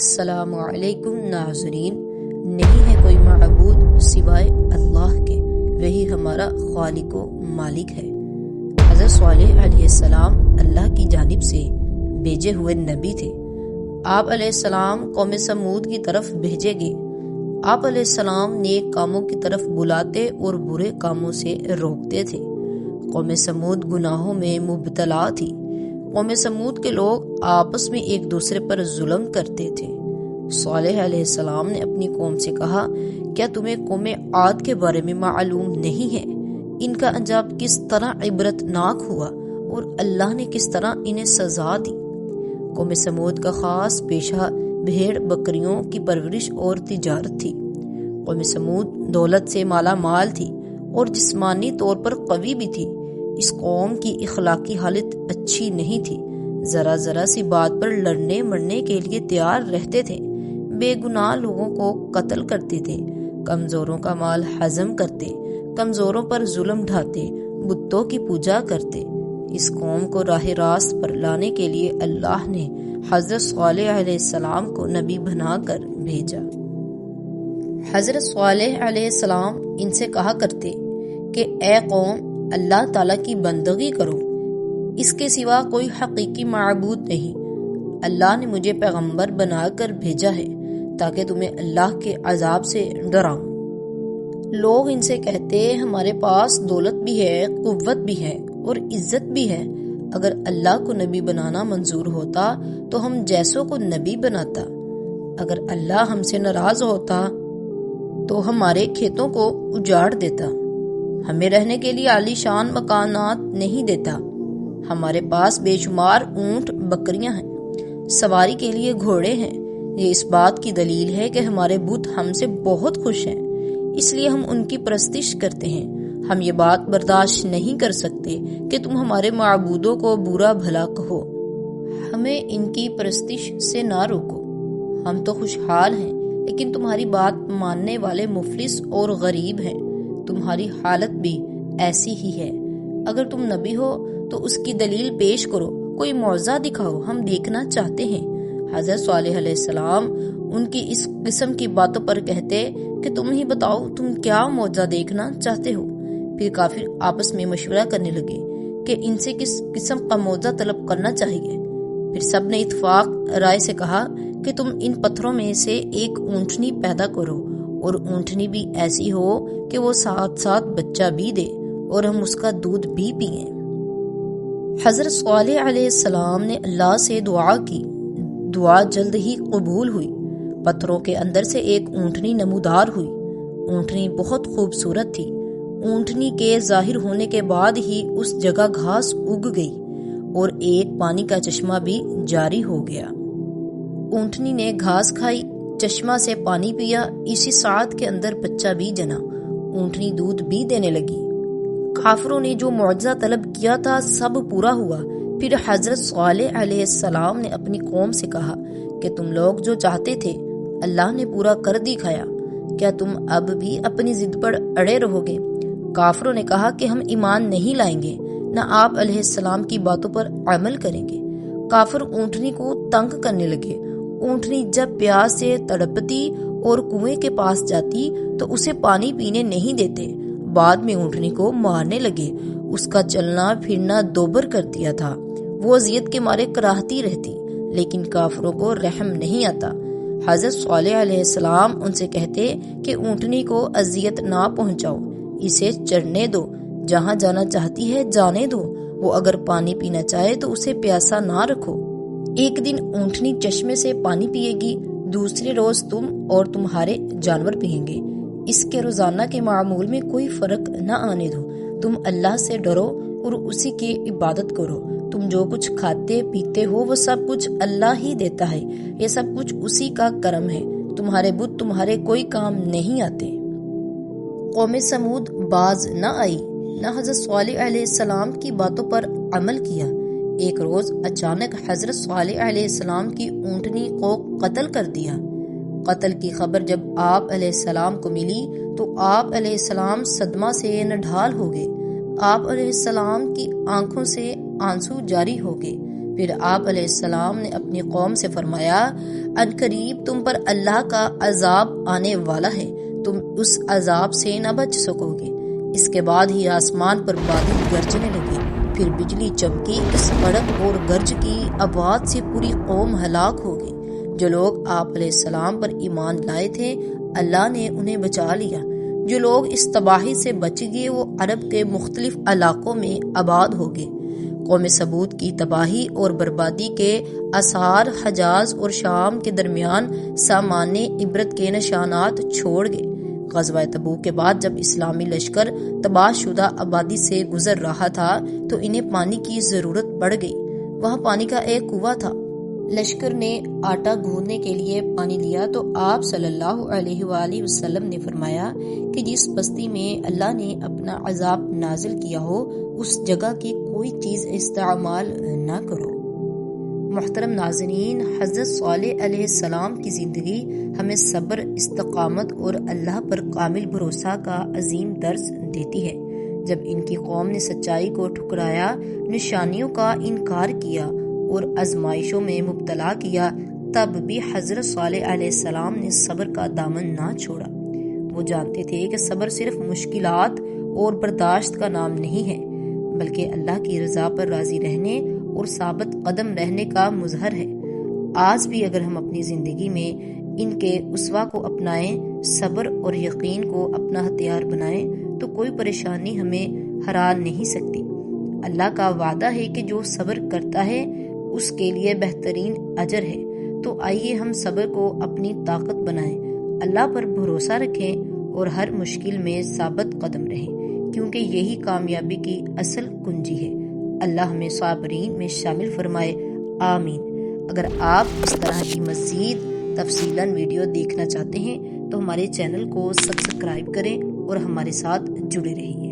السلام علیکم ناظرین، نہیں ہے کوئی معبود سوائے اللہ کے، وہی ہمارا خالق و مالک ہے۔ حضرت صالح علیہ السلام اللہ کی جانب سے بھیجے ہوئے نبی تھے۔ آپ علیہ السلام قوم سمود کی طرف بھیجے گئے۔ آپ علیہ السلام نیک کاموں کی طرف بلاتے اور برے کاموں سے روکتے تھے۔ قوم سمود گناہوں میں مبتلا تھی۔ قوم سمود کے لوگ آپس میں ایک دوسرے پر ظلم کرتے تھے۔ صالح علیہ السلام نے اپنی قوم سے کہا، کیا تمہیں قوم عاد کے بارے میں معلوم نہیں ہے؟ ان کا انجام کس طرح عبرت ناک ہوا اور اللہ نے کس طرح انہیں سزا دی۔ قوم سمود کا خاص پیشہ بھیڑ بکریوں کی پرورش اور تجارت تھی۔ قوم سمود دولت سے مالا مال تھی اور جسمانی طور پر قوی بھی تھی۔ اس قوم کی اخلاقی حالت اچھی نہیں تھی۔ ذرا ذرا سی بات پر لڑنے مرنے کے لیے تیار رہتے تھے۔ بے گناہ لوگوں کو قتل کرتے تھے، کمزوروں کا مال ہضم کرتے، کمزوروں پر ظلم ڈھاتے، بتوں کی پوجا کرتے۔ اس قوم کو راہ راست پر لانے کے لیے اللہ نے حضرت صالح علیہ السلام کو نبی بنا کر بھیجا۔ حضرت صالح علیہ السلام ان سے کہا کرتے کہ اے قوم، اللہ تعالیٰ کی بندگی کرو، اس کے سوا کوئی حقیقی معبود نہیں۔ اللہ نے مجھے پیغمبر بنا کر بھیجا ہے تاکہ تمہیں اللہ کے عذاب سے ڈراؤں۔ لوگ ان سے کہتے، ہمارے پاس دولت بھی ہے، قوت بھی ہے اور عزت بھی ہے۔ اگر اللہ کو نبی بنانا منظور ہوتا تو ہم جیسوں کو نبی بناتا۔ اگر اللہ ہم سے ناراض ہوتا تو ہمارے کھیتوں کو اجاڑ دیتا، ہمیں رہنے کے لیے عالی شان مکانات نہیں دیتا۔ ہمارے پاس بے شمار اونٹ بکریاں ہیں، سواری کے لیے گھوڑے ہیں۔ یہ اس بات کی دلیل ہے کہ ہمارے بت ہم سے بہت خوش ہیں، اس لیے ہم ان کی پرستش کرتے ہیں۔ ہم یہ بات برداشت نہیں کر سکتے کہ تم ہمارے معبودوں کو برا بھلا کہو۔ ہمیں ان کی پرستش سے نہ روکو۔ ہم تو خوشحال ہیں، لیکن تمہاری بات ماننے والے مفلس اور غریب ہیں۔ تمہاری حالت بھی ایسی ہی ہے۔ اگر تم نبی ہو تو اس کی دلیل پیش کرو، کوئی معجزہ دکھاؤ، ہم دیکھنا چاہتے ہیں۔ حضرت صالح علیہ السلام ان کی اس قسم کی باتوں پر کہتے کہ تم ہی بتاؤ، تم کیا معجزہ دیکھنا چاہتے ہو؟ پھر کافر آپس میں مشورہ کرنے لگے کہ ان سے کس قسم کا معجزہ طلب کرنا چاہیے۔ پھر سب نے اتفاق رائے سے کہا کہ تم ان پتھروں میں سے ایک اونٹنی پیدا کرو، اور اونٹنی بھی ایسی ہو کہ وہ ساتھ ساتھ بچہ بھی دے اور ہم اس کا دودھ بھی پئیں۔ حضرت صالح علیہ السلام نے اللہ سے دعا کی۔ دعا جلد ہی قبول ہوئی۔ پتھروں کے اندر سے ایک اونٹنی نمودار ہوئی۔ اونٹنی بہت خوبصورت تھی۔ اونٹنی کے ظاہر ہونے کے بعد ہی اس جگہ گھاس اگ گئی اور ایک پانی کا چشمہ بھی جاری ہو گیا۔ اونٹنی نے گھاس کھائی، چشمہ سے پانی پیا، اسی ساعت کے اندر بچہ بھی جنا۔ اونٹنی دودھ بھی دینے لگی۔ کافروں نے جو معجزہ طلب کیا تھا سب پورا ہوا۔ پھر حضرت صالح علیہ السلام نے اپنی قوم سے کہا کہ تم لوگ جو چاہتے تھے اللہ نے پورا کر دکھایا، کیا تم اب بھی اپنی ضد پر اڑے رہو گے؟ کافروں نے کہا کہ ہم ایمان نہیں لائیں گے، نہ آپ علیہ السلام کی باتوں پر عمل کریں گے۔ کافر اونٹنی کو تنگ کرنے لگے۔ اونٹنی جب پیاس سے تڑپتی اور کنویں کے پاس جاتی تو اسے پانی پینے نہیں دیتے۔ بعد میں اونٹنی کو مارنے لگے۔ اس کا چلنا پھرنا دوبر کر دیا تھا۔ وہ اذیت کے مارے کراہتی رہتی، لیکن کافروں کو رحم نہیں آتا۔ حضرت صالح علیہ السلام ان سے کہتے کہ اونٹنی کو اذیت نہ پہنچاؤ، اسے چرنے دو، جہاں جانا چاہتی ہے جانے دو۔ وہ اگر پانی پینا چاہے تو اسے پیاسا نہ رکھو۔ ایک دن اونٹنی چشمے سے پانی پیے گی، دوسرے روز تم اور تمہارے جانور پئیں گے۔ اس کے روزانہ کے معمول میں کوئی فرق نہ آنے دو۔ تم اللہ سے ڈرو اور اسی کی عبادت کرو۔ تم جو کچھ کھاتے پیتے ہو وہ سب کچھ اللہ ہی دیتا ہے، یہ سب کچھ اسی کا کرم ہے۔ تمہارے بت تمہارے کوئی کام نہیں آتے۔ قوم سمود باز نہ آئی، نہ حضرت صالح علیہ السلام کی باتوں پر عمل کیا۔ ایک روز اچانک حضرت صالح علیہ السلام کی اونٹنی کو قتل کر دیا۔ قتل کی خبر جب آپ علیہ السلام کو ملی تو آپ علیہ السلام صدمہ سے نڈھال ہو گئے۔ آپ علیہ السلام کی آنکھوں سے آنسو جاری ہو گئے۔ پھر آپ علیہ السلام نے اپنی قوم سے فرمایا ان قریب تم پر اللہ کا عذاب آنے والا ہے، تم اس عذاب سے نہ بچ سکو گے۔ اس کے بعد ہی آسمان پر بادل گرجنے لگے، پھر بجلی چمکی، اس کڑک اور گرج کی آواز سے پوری قوم ہلاک ہو گئی۔ جو لوگ آپ علیہ السلام پر ایمان لائے تھے اللہ نے انہیں بچا لیا۔ جو لوگ اس تباہی سے بچ گئے وہ عرب کے مختلف علاقوں میں آباد ہو گئے۔ قوم ثمود کی تباہی اور بربادی کے آثار حجاز اور شام کے درمیان سامانِ عبرت کے نشانات چھوڑ گئے۔ غزوہ تبوک کے بعد جب اسلامی لشکر تباہ شدہ آبادی سے گزر رہا تھا تو انہیں پانی کی ضرورت پڑ گئی۔ وہاں پانی کا ایک کنواں تھا۔ لشکر نے آٹا گوندنے کے لیے پانی لیا تو آپ صلی اللہ علیہ وآلہ وسلم نے فرمایا کہ جس بستی میں اللہ نے اپنا عذاب نازل کیا ہو اس جگہ کی کوئی چیز استعمال نہ کرو۔ محترم ناظرین، حضرت صالح علیہ السلام کی زندگی ہمیں صبر، استقامت اور اللہ پر کامل بھروسہ کا عظیم درس دیتی ہے۔ جب ان کی قوم نے سچائی کو ٹھکرایا، نشانیوں کا انکار کیا اور آزمائشوں میں مبتلا کیا، تب بھی حضرت صالح علیہ السلام نے صبر کا دامن نہ چھوڑا۔ وہ جانتے تھے کہ صبر صرف مشکلات اور برداشت کا نام نہیں ہے بلکہ اللہ کی رضا پر راضی رہنے اور ثابت قدم رہنے کا مظہر ہے۔ آج بھی اگر ہم اپنی زندگی میں ان کے اسوہ کو اپنائیں، صبر اور یقین کو اپنا ہتھیار بنائیں تو کوئی پریشانی ہمیں ہرا نہیں سکتی۔ اللہ کا وعدہ ہے کہ جو صبر کرتا ہے اس کے لیے بہترین اجر ہے۔ تو آئیے ہم صبر کو اپنی طاقت بنائیں، اللہ پر بھروسہ رکھیں اور ہر مشکل میں ثابت قدم رہیں، کیونکہ یہی کامیابی کی اصل کنجی ہے۔ اللہ ہمیں صابرین میں شامل فرمائے، آمین۔ اگر آپ اس طرح کی مزید تفصیلاً ویڈیو دیکھنا چاہتے ہیں تو ہمارے چینل کو سبسکرائب کریں اور ہمارے ساتھ جڑے رہیے۔